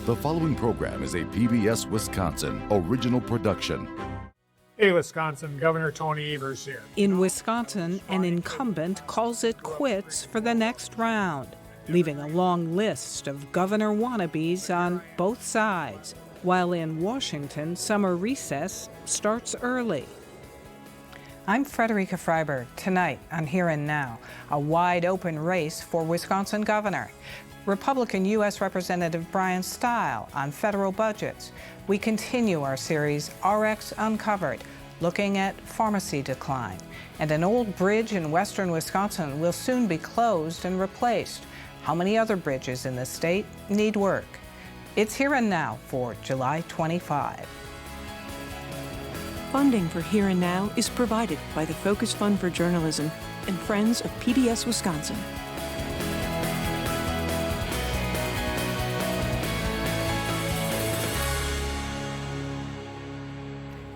The following program is a PBS Wisconsin original production. Hey, Wisconsin, Governor Tony Evers here. In Wisconsin, an incumbent calls it quits for the next round, leaving a long list of governor wannabes on both sides, while in Washington, summer recess starts early. I'm Frederica Freiberg. Tonight on Here and Now, a wide-open race for Wisconsin governor. Republican U.S. Representative Brian Stile on federal budgets. We continue our series, RX Uncovered, looking at pharmacy decline. And an old bridge in western Wisconsin will soon be closed and replaced. How many other bridges in the state need work? It's Here and Now for July 25. Funding for Here and Now is provided by the Focus Fund for Journalism and Friends of PBS Wisconsin.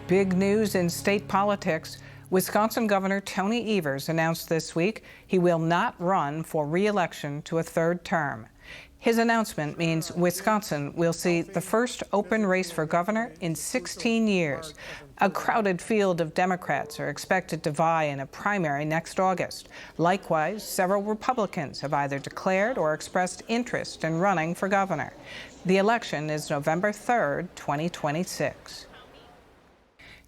Big news in state politics. Wisconsin Governor Tony Evers announced this week he will not run for re-election to a third term. His announcement means Wisconsin will see the first open race for governor in 16 years. A crowded field of Democrats are expected to vie in a primary next August. Likewise, several Republicans have either declared or expressed interest in running for governor. The election is November 3rd, 2026.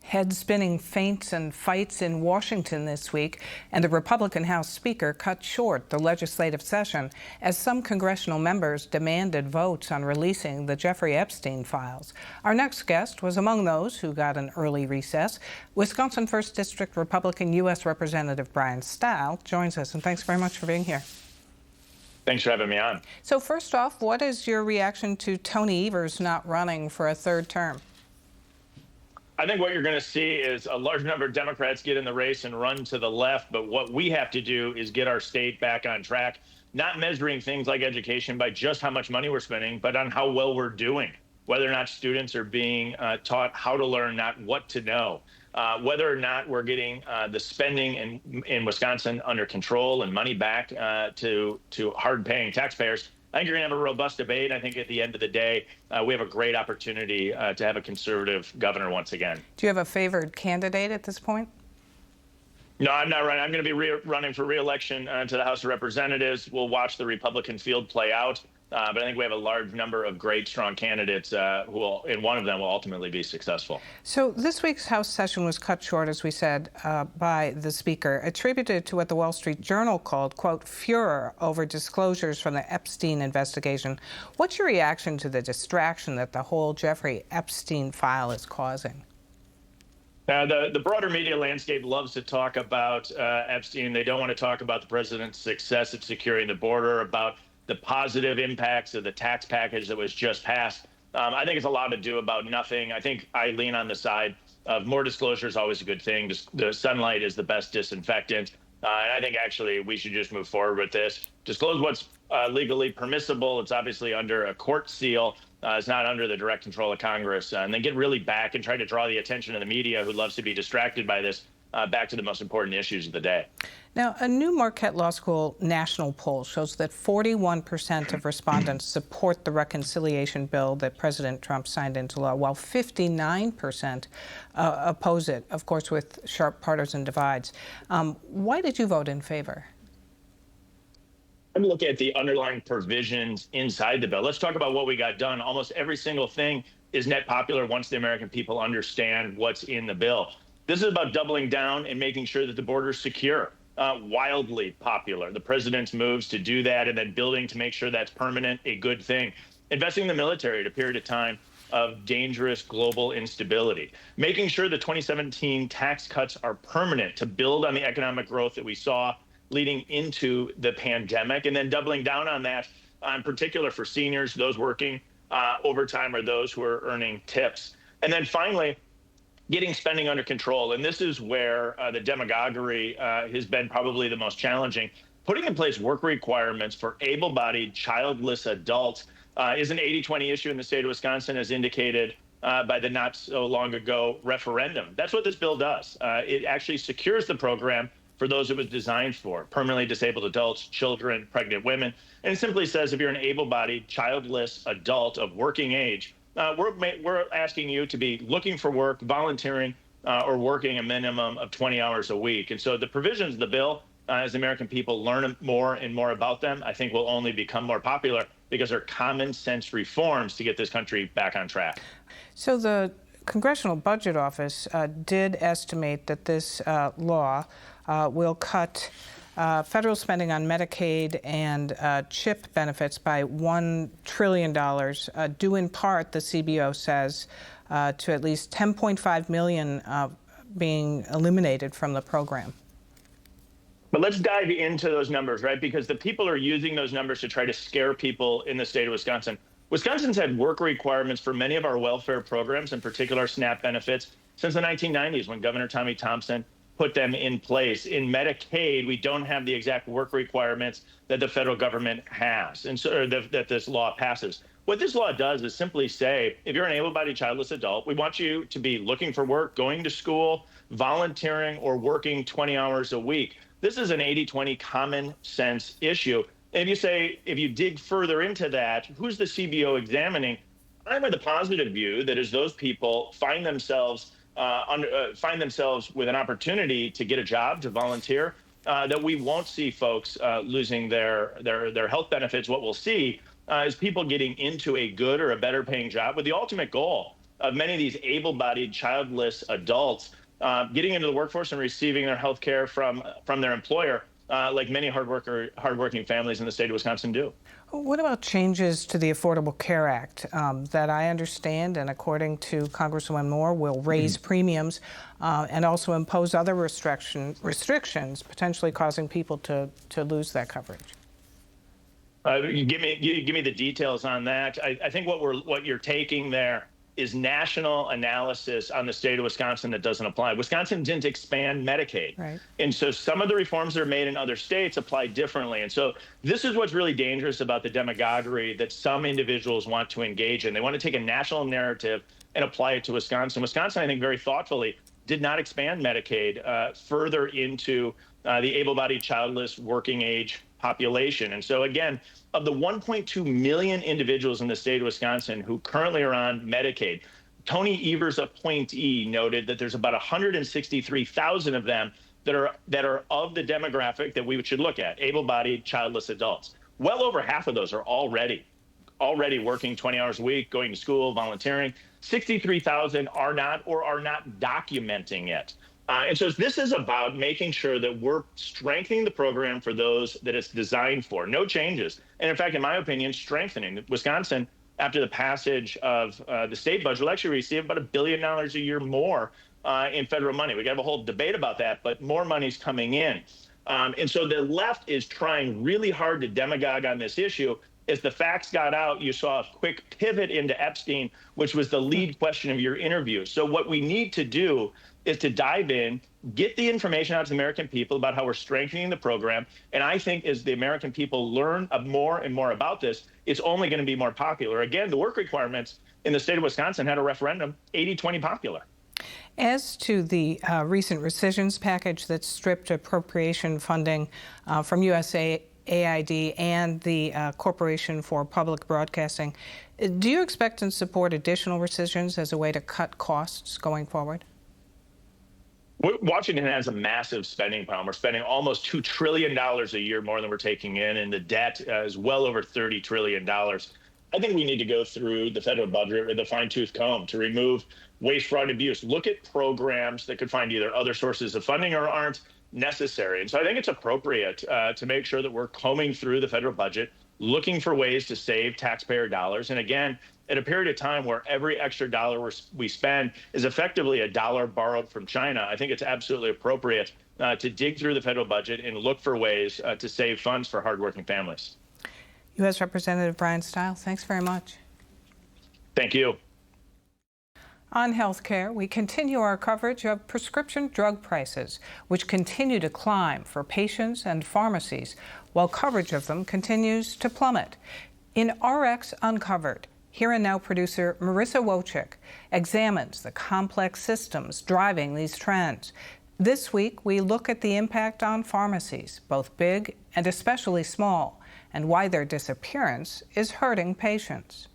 Head-spinning feints and fights in Washington this week, and the Republican House Speaker cut short the legislative session as some congressional members demanded votes on releasing the Jeffrey Epstein files. Our next guest was among those who got an early recess. Wisconsin 1st District Republican U.S. Representative Brian Stile joins us, and thanks very much for being here. Thanks for having me on. So first off, what is your reaction to Tony Evers not running for a third term? I think what you're going to see is a large number of Democrats get in the race and run to the left. But what we have to do is get our state back on track, not measuring things like education by just how much money we're spending, but on how well we're doing, whether or not students are being taught how to learn, not what to know, whether or not we're getting the spending in Wisconsin under control and money back to hard-paying taxpayers. I think you're going to have a robust debate. I think at the end of the day, we have a great opportunity to have a conservative governor once again. Do you have a favored candidate at this point? No, I'm not running. I'm going to be running for re-election to the House of Representatives. We'll watch the Republican field play out. But I think we have a large number of great, strong candidates who will, and one of them will ultimately be successful. So this week's House session was cut short, as we said, by the Speaker, attributed to what the Wall Street Journal called, quote, furor over disclosures from the Epstein investigation. What's your reaction to the distraction that the whole Jeffrey Epstein file is causing? The broader media landscape loves to talk about Epstein. They don't want to talk about the president's success at securing the border, about the positive impacts of the tax package that was just passed. I think it's a lot to do about nothing. I think I lean on the side of more disclosure is always a good thing. The sunlight is the best disinfectant. And I think actually we should just move forward with this. Disclose what's legally permissible. It's obviously under a court seal. It's not under the direct control of Congress. And then get really back and try to draw the attention of the media who loves to be distracted by this back to the most important issues of the day. Now, a new Marquette Law School national poll shows that 41% of respondents support the reconciliation bill that President Trump signed into law, while 59% oppose it, of course, with sharp partisan divides. Why did you vote in favor? I'm looking at the underlying provisions inside the bill. Let's talk about what we got done. Almost every single thing is net popular once the American people understand what's in the bill. This is about doubling down and making sure that the border is secure. Wildly popular. The president's moves to do that and then building to make sure that's permanent, a good thing. Investing in the military at a period of time of dangerous global instability. Making sure the 2017 tax cuts are permanent to build on the economic growth that we saw leading into the pandemic, and then doubling down on that, in particular for seniors, those working overtime, or those who are earning tips. And then finally, getting spending under control. And this is where the demagoguery has been probably the most challenging. Putting in place work requirements for able-bodied, childless adults is an 80-20 issue in the state of Wisconsin, as indicated by the not so long ago referendum. That's what this bill does. It actually secures the program for those it was designed for: permanently disabled adults, children, pregnant women. And it simply says if you're an able-bodied, childless adult of working age, we're asking you to be looking for work, volunteering, or working a minimum of 20 hours a week. And so the provisions of the bill, as American people learn more and more about them, I think will only become more popular because they're common sense reforms to get this country back on track. So the Congressional Budget Office did estimate that this law will cut federal spending on Medicaid and CHIP benefits by $1 trillion, due in part, the CBO says, to at least 10.5 million being eliminated from the program. But let's dive into those numbers, right? Because the people are using those numbers to try to scare people in the state of Wisconsin. Wisconsin's had work requirements for many of our welfare programs, in particular SNAP benefits, since the 1990s when Governor Tommy Thompson put them in place. In Medicaid, we don't have the exact work requirements that the federal government has, and so that this law passes. What this law does is simply say, if you're an able-bodied childless adult, we want you to be looking for work, going to school, volunteering, or working 20 hours a week. This is an 80-20 common sense issue. And if you dig further into that, who's the CBO examining? I'm of the positive view that as those people find themselves with an opportunity to get a job, to volunteer, that we won't see folks losing their health benefits. What we'll see is people getting into a good or a better paying job with the ultimate goal of many of these able-bodied childless adults getting into the workforce and receiving their health care from their employer, like many hardworking families in the state of Wisconsin do. What about changes to the Affordable Care Act that I understand, and according to Congresswoman Moore, will raise premiums and also impose other restrictions, potentially causing people to lose that coverage? Give me the details on that. I think what you're taking there is national analysis on the state of Wisconsin that doesn't apply. Wisconsin didn't expand Medicaid. Right. And so some of the reforms that are made in other states apply differently. And so this is what's really dangerous about the demagoguery that some individuals want to engage in. They want to take a national narrative and apply it to Wisconsin. Wisconsin, I think, very thoughtfully did not expand Medicaid further into the able-bodied, childless, working age population. And so again, of the 1.2 million individuals in the state of Wisconsin who currently are on Medicaid, Tony Evers' appointee noted that there's about 163,000 of them that are of the demographic that we should look at, able-bodied, childless adults. Well over half of those are already working 20 hours a week, going to school, volunteering. 63,000 are not documenting it. And so this is about making sure that we're strengthening the program for those that it's designed for. No changes. And in fact, in my opinion, strengthening. Wisconsin, after the passage of the state budget, will actually receive about $1 billion a year more in federal money. We got to have a whole debate about that, but more money's coming in. And so the left is trying really hard to demagogue on this issue. As the facts got out, you saw a quick pivot into Epstein, which was the lead question of your interview. So what we need to do is to dive in, get the information out to the American people about how we're strengthening the program. And I think as the American people learn more and more about this, it's only going to be more popular. Again, the work requirements in the state of Wisconsin had a referendum, 80-20 popular. As to the recent rescissions package that stripped appropriation funding from USAID and the Corporation for Public Broadcasting, do you expect and support additional rescissions as a way to cut costs going forward? Washington has a massive spending problem. We're spending almost $2 trillion a year more than we're taking in, and the debt is well over $30 trillion. I think we need to go through the federal budget with a fine-tooth comb to remove waste, fraud, and abuse. Look at programs that could find either other sources of funding or aren't necessary. And so I think it's appropriate to make sure that we're combing through the federal budget, looking for ways to save taxpayer dollars. And again, at a period of time where every extra dollar we spend is effectively a dollar borrowed from China, I think it's absolutely appropriate to dig through the federal budget and look for ways to save funds for hardworking families. U.S. Representative Brian Stiles, thanks very much. Thank you. On healthcare, we continue our coverage of prescription drug prices, which continue to climb for patients and pharmacies, while coverage of them continues to plummet. In RX Uncovered, Here and Now producer Marissa Wojcik examines the complex systems driving these trends. This week, we look at the impact on pharmacies, both big and especially small, and why their disappearance is hurting patients.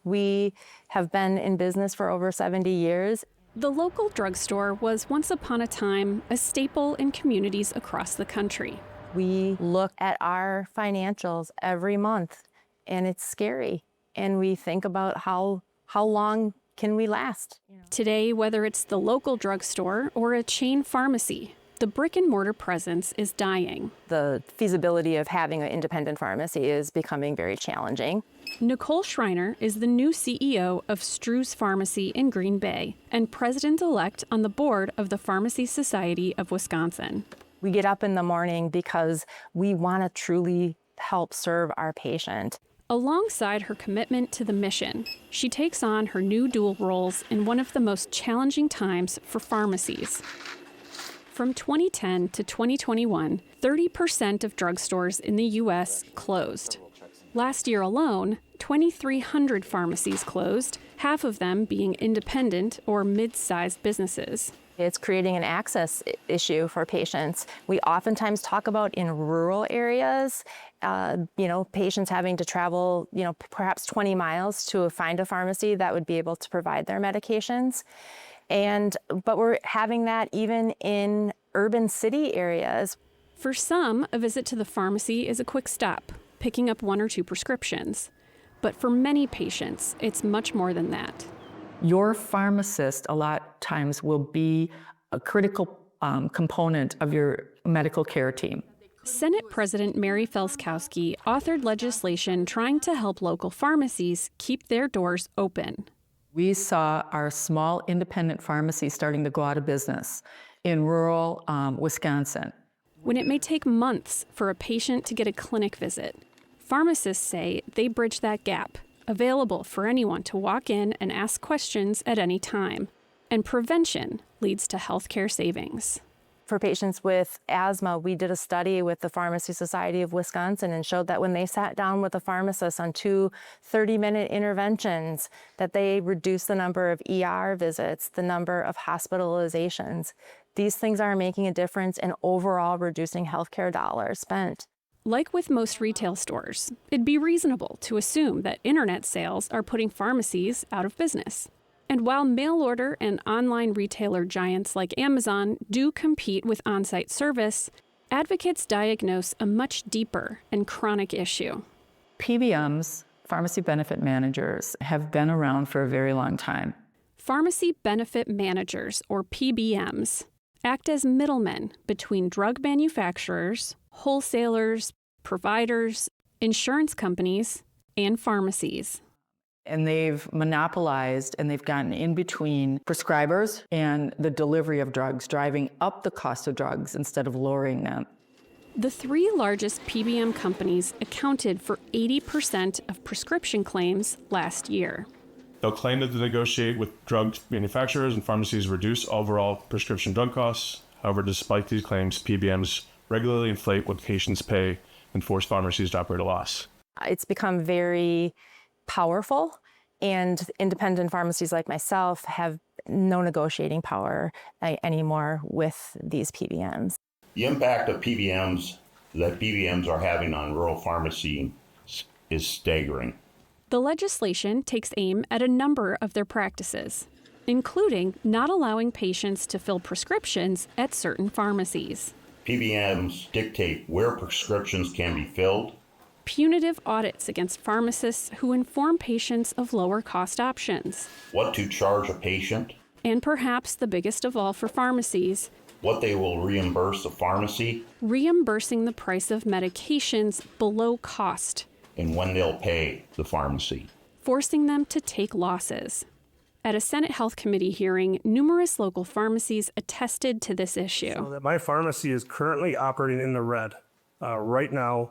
We have been in business for over 70 years. The local drugstore was once upon a time a staple in communities across the country. We look at our financials every month, and it's scary. And we think about how long can we last? Today, whether it's the local drugstore or a chain pharmacy, the brick-and-mortar presence is dying. The feasibility of having an independent pharmacy is becoming very challenging. Nicole Schreiner is the new CEO of Stru's Pharmacy in Green Bay and president-elect on the board of the Pharmacy Society of Wisconsin. We get up in the morning because we want to truly help serve our patient. Alongside her commitment to the mission, she takes on her new dual roles in one of the most challenging times for pharmacies. From 2010 to 2021, 30% of drugstores in the U.S. closed. Last year alone, 2,300 pharmacies closed, half of them being independent or mid-sized businesses. It's creating an access issue for patients. We oftentimes talk about in rural areas, patients having to travel, perhaps 20 miles to find a pharmacy that would be able to provide their medications. But we're having that even in urban city areas. For some, a visit to the pharmacy is a quick stop, picking up 1 or 2 prescriptions. But for many patients, it's much more than that. Your pharmacist a lot of times will be a critical component of your medical care team. Senate President Mary Felskowski authored legislation trying to help local pharmacies keep their doors open. We saw our small independent pharmacies starting to go out of business in rural Wisconsin. When it may take months for a patient to get a clinic visit, pharmacists say they bridge that gap, available for anyone to walk in and ask questions at any time. And prevention leads to healthcare savings. For patients with asthma, we did a study with the Pharmacy Society of Wisconsin and showed that when they sat down with a pharmacist on 2 30-minute interventions, that they reduced the number of ER visits, the number of hospitalizations. These things are making a difference in overall reducing healthcare dollars spent. Like with most retail stores, it'd be reasonable to assume that internet sales are putting pharmacies out of business. And while mail-order and online retailer giants like Amazon do compete with on-site service, advocates diagnose a much deeper and chronic issue. PBMs, pharmacy benefit managers, have been around for a very long time. Pharmacy benefit managers, or PBMs, act as middlemen between drug manufacturers, wholesalers, providers, insurance companies, and pharmacies. And they've monopolized and they've gotten in between prescribers and the delivery of drugs, driving up the cost of drugs instead of lowering them. The 3 largest PBM companies accounted for 80% of prescription claims last year. They'll claim that they negotiate with drug manufacturers and pharmacies to reduce overall prescription drug costs. However, despite these claims, PBMs regularly inflate what patients pay and force pharmacies to operate a loss. It's become very powerful, and independent pharmacies like myself have no negotiating power anymore with these PBMs. The impact of PBMs that PBMs are having on rural pharmacy is staggering. The legislation takes aim at a number of their practices, including not allowing patients to fill prescriptions at certain pharmacies. PBMs dictate where prescriptions can be filled. Punitive audits against pharmacists who inform patients of lower-cost options. What to charge a patient. And perhaps the biggest of all for pharmacies, what they will reimburse the pharmacy. Reimbursing the price of medications below cost. And when they'll pay the pharmacy. Forcing them to take losses. At a Senate Health Committee hearing, numerous local pharmacies attested to this issue. So that my pharmacy is currently operating in the red right now,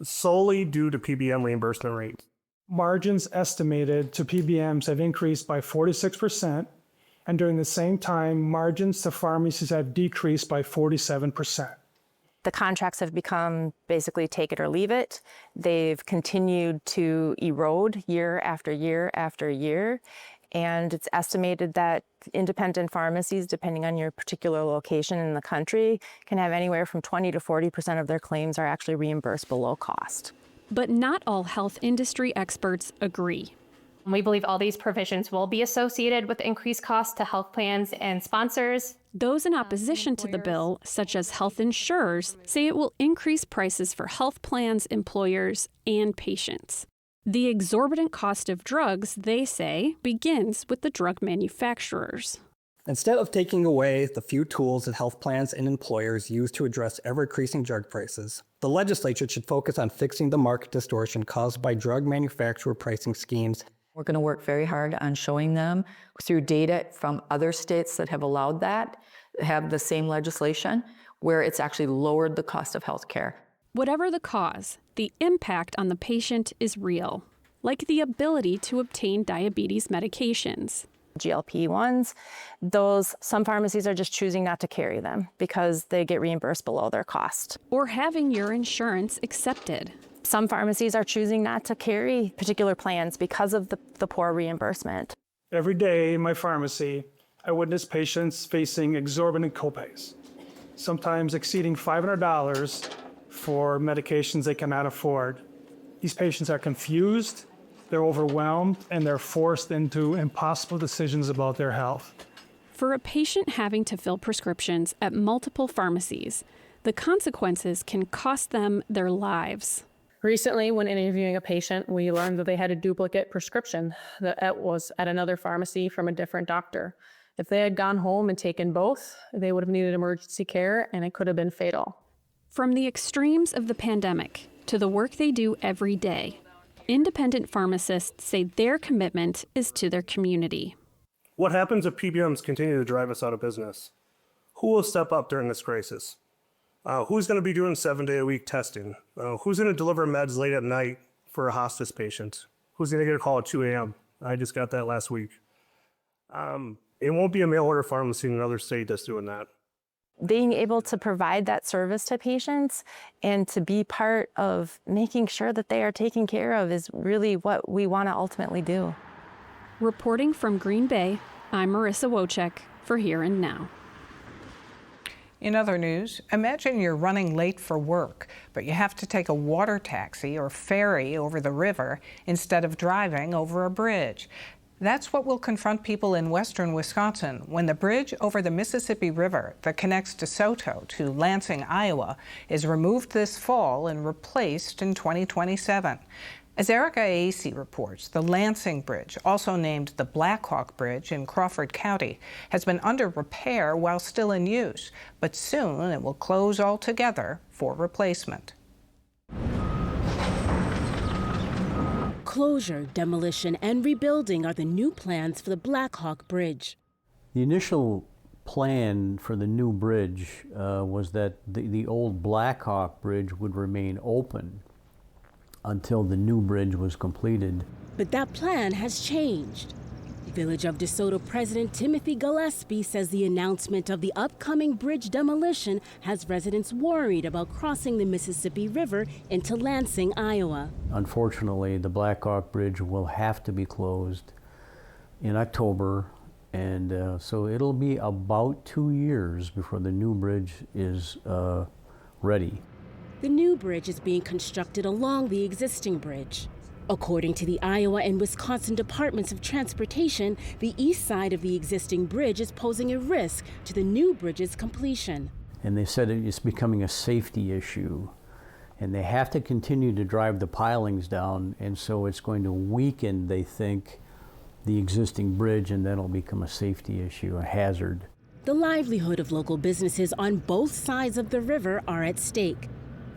solely due to PBM reimbursement rates. Margins estimated to PBMs have increased by 46%, and during the same time, margins to pharmacies have decreased by 47%. The contracts have become basically take it or leave it. They've continued to erode year after year after year. And it's estimated that independent pharmacies, depending on your particular location in the country, can have anywhere from 20 to 40% of their claims are actually reimbursed below cost. But not all health industry experts agree. We believe all these provisions will be associated with increased costs to health plans and sponsors. Those in opposition to the bill, such as health insurers, say it will increase prices for health plans, employers, and patients. The exorbitant cost of drugs, they say, begins with the drug manufacturers. Instead of taking away the few tools that health plans and employers use to address ever-increasing drug prices, the legislature should focus on fixing the market distortion caused by drug manufacturer pricing schemes. We're going to work very hard on showing them through data from other states that have allowed that, have the same legislation, where it's actually lowered the cost of health care. Whatever the cause, the impact on the patient is real, like the ability to obtain diabetes medications. GLP-1s, some pharmacies are just choosing not to carry them because they get reimbursed below their cost. Or having your insurance accepted. Some pharmacies are choosing not to carry particular plans because of the poor reimbursement. Every day in my pharmacy, I witness patients facing exorbitant copays, sometimes exceeding $500 for medications they cannot afford. These patients are confused, they're overwhelmed, and they're forced into impossible decisions about their health. For a patient having to fill prescriptions at multiple pharmacies, the consequences can cost them their lives. Recently, when interviewing a patient, we learned that they had a duplicate prescription that was at another pharmacy from a different doctor. If they had gone home and taken both, they would have needed emergency care, and it could have been fatal. From the extremes of the pandemic to the work they do every day, independent pharmacists say their commitment is to their community. What happens if PBMs continue to drive us out of business? Who will step up during this crisis? Who's going to be doing 7-day-a-week testing? Who's going to deliver meds late at night for a hospice patient? Who's going to get a call at 2 a.m.? I just got that last week. It won't be a mail-order pharmacy in another state that's doing that. Being able to provide that service to patients and to be part of making sure that they are taken care of is really what we want to ultimately do. Reporting from Green Bay, I'm Marissa Wojcik for Here and Now. In other news, imagine you're running late for work, but you have to take a water taxi or ferry over the river instead of driving over a bridge. That's what will confront people in western Wisconsin when the bridge over the Mississippi River that connects DeSoto to Lansing, Iowa, is removed this fall and replaced in 2027. As Erica Acy reports, the Lansing Bridge, also named the Blackhawk Bridge in Crawford County, has been under repair while still in use, but soon it will close altogether for replacement. Closure, demolition, and rebuilding are the new plans for the Blackhawk Bridge. The initial plan for the new bridge was that the old Blackhawk Bridge would remain open until the new bridge was completed. But that plan has changed. Village of DeSoto President Timothy Gillespie says the announcement of the upcoming bridge demolition has residents worried about crossing the Mississippi River into Lansing, Iowa. Unfortunately, the Blackhawk Bridge will have to be closed in October, and so it'll be about 2 years before the new bridge is ready. The new bridge is being constructed along the existing bridge. According to the Iowa and Wisconsin Departments of Transportation, the east side of the existing bridge is posing a risk to the new bridge's completion. And they said it's becoming a safety issue, and they have to continue to drive the pilings down, and so it's going to weaken, they think, the existing bridge, and then it'll become a safety issue, a hazard. The livelihood of local businesses on both sides of the river are at stake.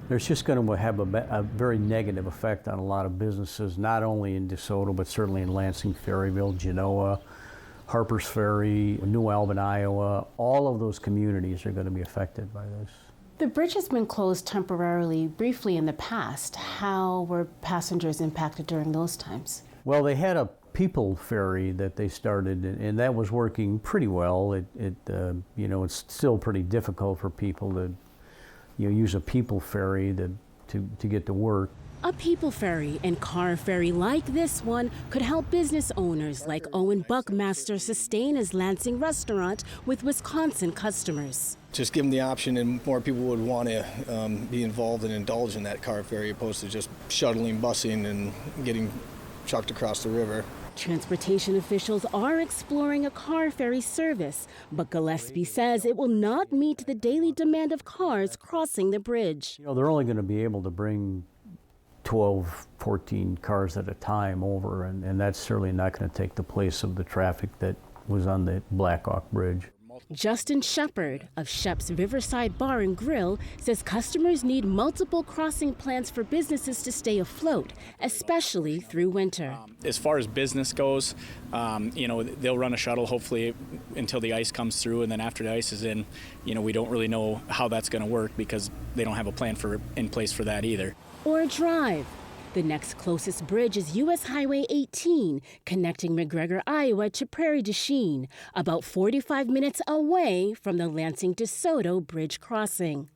There's just going to have a very negative effect on a lot of businesses, not only in DeSoto, but certainly in Lansing, Ferryville, Genoa, Harpers Ferry, New Albin, Iowa. All of those communities are going to be affected by this. The bridge has been closed temporarily, briefly in the past. How were passengers impacted during those times? Well, they had a people ferry that they started, and that was working pretty well. It's still pretty difficult for people to use a people ferry to get to work. A people ferry and car ferry like this one could help business owners like Owen Buckmaster sustain his Lansing restaurant with Wisconsin customers. Just give them the option, and more people would want to be involved and indulge in that car ferry opposed to just shuttling, busing, and getting trucked across the river. Transportation officials are exploring a car ferry service, but Gillespie says it will not meet the daily demand of cars crossing the bridge. You know, they're only going to be able to bring 12, 14 cars at a time over, and that's certainly not going to take the place of the traffic that was on the Blackhawk Bridge. Justin Shepard of Shep's Riverside Bar and Grill says customers need multiple crossing plans for businesses to stay afloat, especially through winter. As far as business goes, they'll run a shuttle hopefully until the ice comes through, and then after the ice is in, we don't really know how that's going to work because they don't have a plan in place for that either. Or drive. The next closest bridge is U.S. Highway 18, connecting McGregor, Iowa to Prairie du Chien, about 45 minutes away from the Lansing-DeSoto Bridge crossing.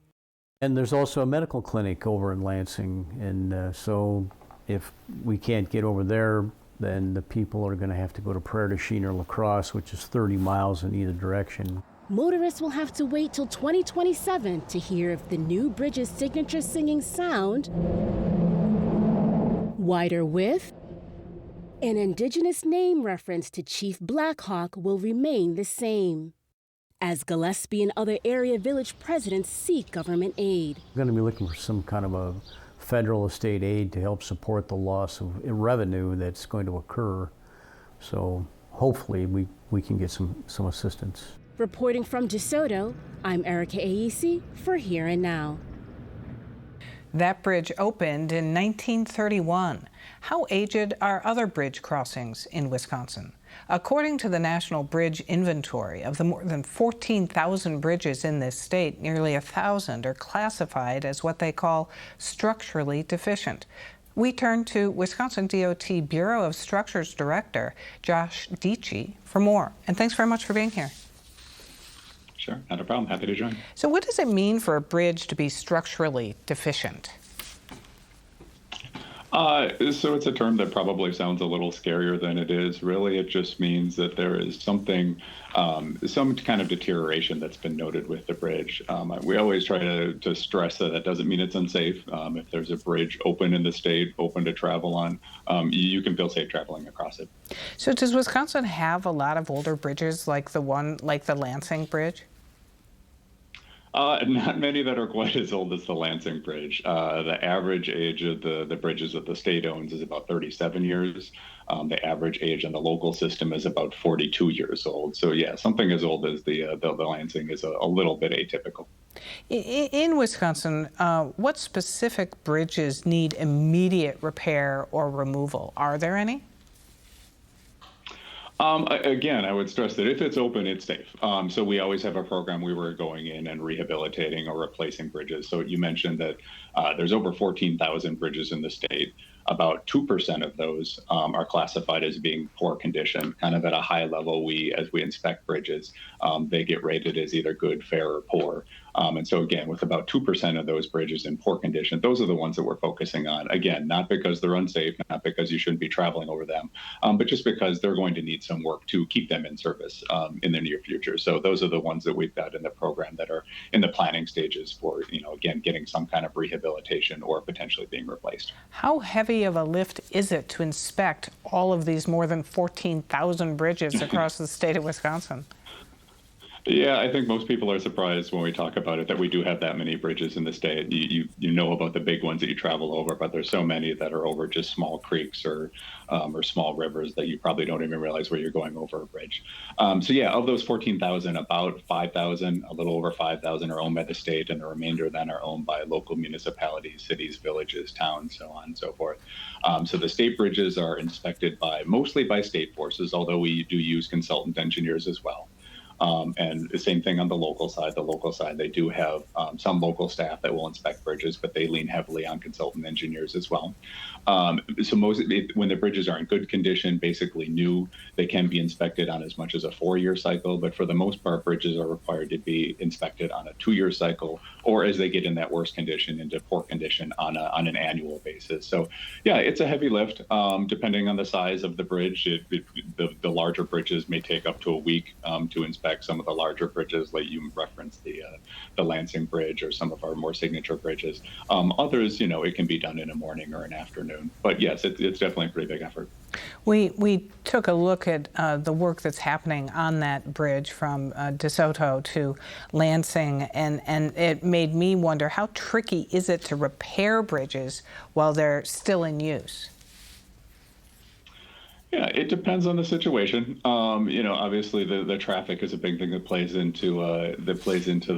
And there's also a medical clinic over in Lansing, and so if we can't get over there, then the people are going to have to go to Prairie du Chien or La Crosse, which is 30 miles in either direction. Motorists will have to wait till 2027 to hear if the new bridge's signature singing sound, wider width, an indigenous name reference to Chief Blackhawk will remain the same, as Gillespie and other area village presidents seek government aid. We're going to be looking for some kind of a federal estate aid to help support the loss of revenue that's going to occur. So hopefully we can get some assistance. Reporting from DeSoto, I'm Erica Aisi for Here and Now. That bridge opened in 1931. How aged are other bridge crossings in Wisconsin? According to the National Bridge Inventory, of the more than 14,000 bridges in this state, nearly 1,000 are classified as what they call structurally deficient. We turn to Wisconsin DOT Bureau of Structures Director Josh Dietschy for more. And thanks very much for being here. Sure, not a problem. Happy to join. So what does it mean for a bridge to be structurally deficient? So it's a term that probably sounds a little scarier than it is. Really, it just means that there is something, some kind of deterioration that's been noted with the bridge. We always try to stress that doesn't mean it's unsafe. If there's a bridge open in the state, open to travel on, you can feel safe traveling across it. So does Wisconsin have a lot of older bridges like the Lansing Bridge? Not many that are quite as old as the Lansing Bridge. The average age of the bridges that the state owns is about 37 years. The average age in the local system is about 42 years old. So yeah, something as old as the Lansing is a little bit atypical. In Wisconsin, what specific bridges need immediate repair or removal? Are there any? Again, I would stress that if it's open, it's safe. So we always have a program where we're going in and rehabilitating or replacing bridges. So you mentioned that there's over 14,000 bridges in the state. About 2% of those are classified as being poor condition. Kind of at a high level, as we inspect bridges, they get rated as either good, fair, or poor. And so again, with about 2% of those bridges in poor condition, those are the ones that we're focusing on. Again, not because they're unsafe, not because you shouldn't be traveling over them, but just because they're going to need some work to keep them in service in the near future. So those are the ones that we've got in the program that are in the planning stages for, again, getting some kind of rehabilitation or potentially being replaced. How heavy of a lift is it to inspect all of these more than 14,000 bridges across the state of Wisconsin? Yeah, I think most people are surprised when we talk about it that we do have that many bridges in the state. You know about the big ones that you travel over, but there's so many that are over just small creeks or small rivers that you probably don't even realize where you're going over a bridge. So yeah, of those 14,000, about 5,000, a little over 5,000 are owned by the state, and the remainder then are owned by local municipalities, cities, villages, towns, so on and so forth. So the state bridges are inspected mostly by state forces, although we do use consultant engineers as well. And the same thing on the local side. The local side, they do have some local staff that will inspect bridges, but they lean heavily on consultant engineers as well. So when the bridges are in good condition, basically new, they can be inspected on as much as a 4-year cycle. But for the most part, bridges are required to be inspected on a 2-year cycle, or as they get in that worse condition, into poor condition on an annual basis. So yeah, it's a heavy lift. Depending on the size of the bridge, the larger bridges may take up to a week to inspect. Some of the larger bridges, like you referenced the Lansing Bridge or some of our more signature bridges. Others, it can be done in a morning or an afternoon. But yes, it's definitely a pretty big effort. We took a look at the work that's happening on that bridge from DeSoto to Lansing, and it made me wonder, how tricky is it to repair bridges while they're still in use? Yeah, it depends on the situation. Obviously the traffic is a big thing that plays into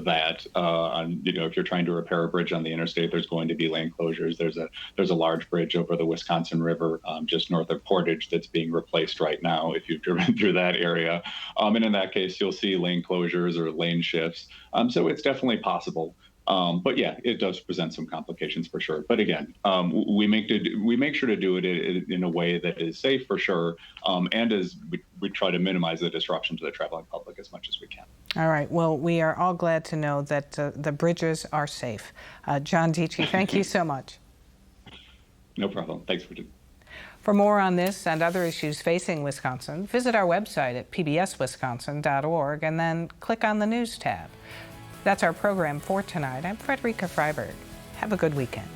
that. If you're trying to repair a bridge on the interstate, there's going to be lane closures. There's a large bridge over the Wisconsin River just north of Portage that's being replaced right now, if you've driven through that area. And in that case, you'll see lane closures or lane shifts. So it's definitely possible. But yeah, it does present some complications for sure. But again, we make sure to do it in a way that is safe for sure, and as we try to minimize the disruption to the traveling public as much as we can. All right. Well, we are all glad to know that the bridges are safe. John Dietschy, thank you so much. No problem. Thanks for doing. For more on this and other issues facing Wisconsin, visit our website at pbswisconsin.org and then click on the News tab. That's our program for tonight. I'm Frederica Freiberg. Have a good weekend.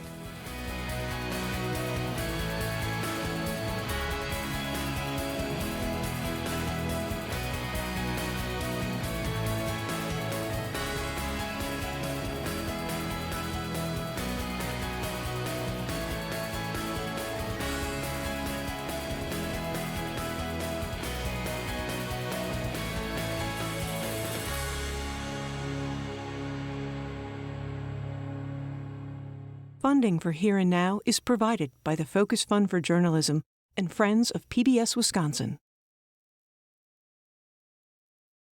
Funding for Here and Now is provided by the Focus Fund for Journalism and Friends of PBS Wisconsin.